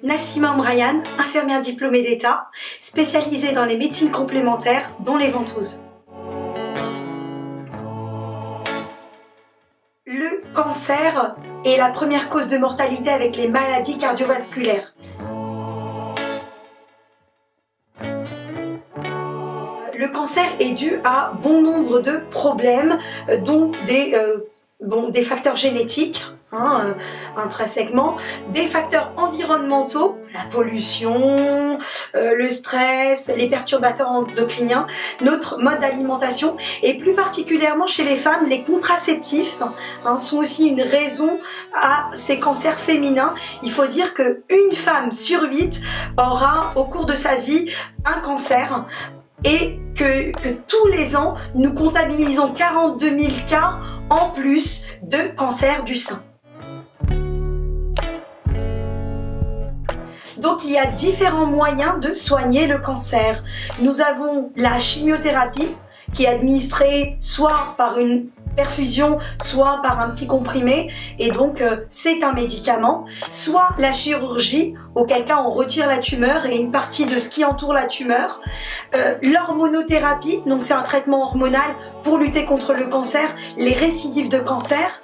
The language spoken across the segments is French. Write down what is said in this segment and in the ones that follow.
Nassima Omrayan, infirmière diplômée d'État, spécialisée dans les médecines complémentaires, dont les ventouses. Le cancer est la première cause de mortalité avec les maladies cardiovasculaires. Le cancer est dû à bon nombre de problèmes, dont des facteurs génétiques, intrinsèquement, des facteurs environnementaux, la pollution, le stress, les perturbateurs endocriniens, notre mode d'alimentation et plus particulièrement chez les femmes, les contraceptifs sont aussi une raison à ces cancers féminins. Il faut dire qu'une femme sur 8 aura au cours de sa vie un cancer et que tous les ans, nous comptabilisons 42 000 cas en plus de cancer du sein. Donc il y a différents moyens de soigner le cancer. Nous avons la chimiothérapie qui est administrée soit par une perfusion, soit par un petit comprimé, et donc c'est un médicament, soit la chirurgie, auquel cas on retire la tumeur et une partie de ce qui entoure la tumeur, l'hormonothérapie, donc c'est un traitement hormonal pour lutter contre le cancer, les récidives de cancer,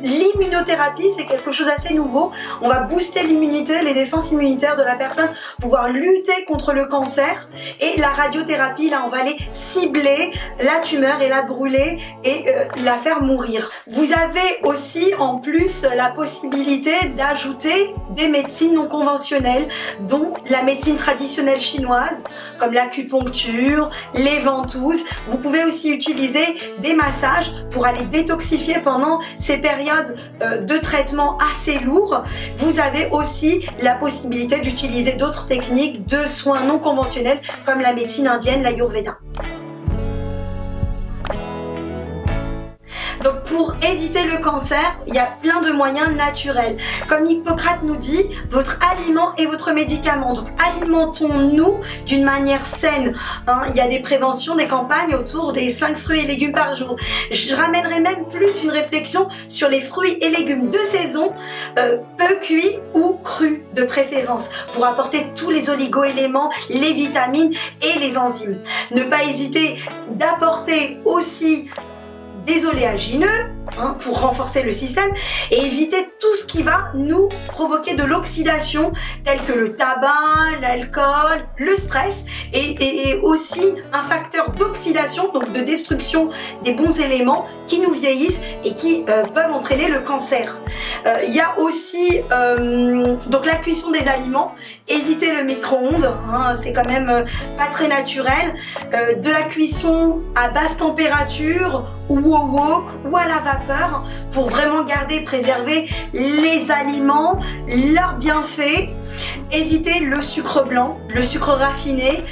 l'immunothérapie, c'est quelque chose d'assez nouveau, on va booster l'immunité, les défenses immunitaires de la personne, pouvoir lutter contre le cancer, et la radiothérapie, là on va aller cibler la tumeur et la brûler et la faire mourir. Vous avez aussi en plus la possibilité d'ajouter des médecines non conventionnelles, dont la médecine traditionnelle chinoise, comme l'acupuncture, les ventouses. Vous pouvez aussi utiliser des massages pour aller détoxifier pendant ces périodes de traitement assez lourds. Vous avez aussi la possibilité d'utiliser d'autres techniques de soins non conventionnels, comme la médecine indienne, l'Ayurveda. Donc pour éviter le cancer, il y a plein de moyens naturels. Comme Hippocrate nous dit, votre aliment est votre médicament. Donc alimentons-nous d'une manière saine. Il y a des préventions, des campagnes autour des 5 fruits et légumes par jour. Je ramènerai même plus une réflexion sur les fruits et légumes de saison, peu cuits ou crus de préférence, pour apporter tous les oligo-éléments, les vitamines et les enzymes. Ne pas hésiter d'apporter aussi des oléagineux pour renforcer le système et éviter tout ce qui va nous provoquer de l'oxydation, tel que le tabac, l'alcool, le stress et aussi un facteur d'oxydation, donc de destruction des bons éléments qui nous vieillissent et qui peuvent entraîner le cancer. Il y a aussi donc la cuisson des aliments, éviter le micro-ondes, c'est quand même pas très naturel, de la cuisson à basse température ou au wok ou à la vapeur pour vraiment garder et préserver les aliments, leurs bienfaits. Éviter le sucre blanc, le sucre raffiné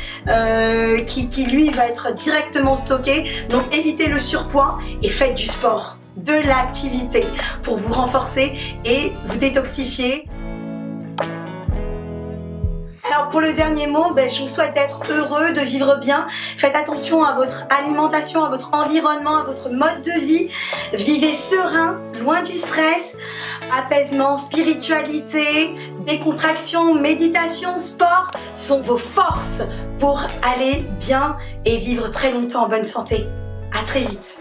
qui lui va être directement stocké. Donc évitez le surpoids et faites du sport, de l'activité pour vous renforcer et vous détoxifier. Alors pour le dernier mot, je vous souhaite d'être heureux, de vivre bien. Faites attention à votre alimentation, à votre environnement, à votre mode de vie. Vivez serein, loin du stress. Apaisement, spiritualité, décontraction, méditation, sport sont vos forces pour aller bien et vivre très longtemps en bonne santé. À très vite.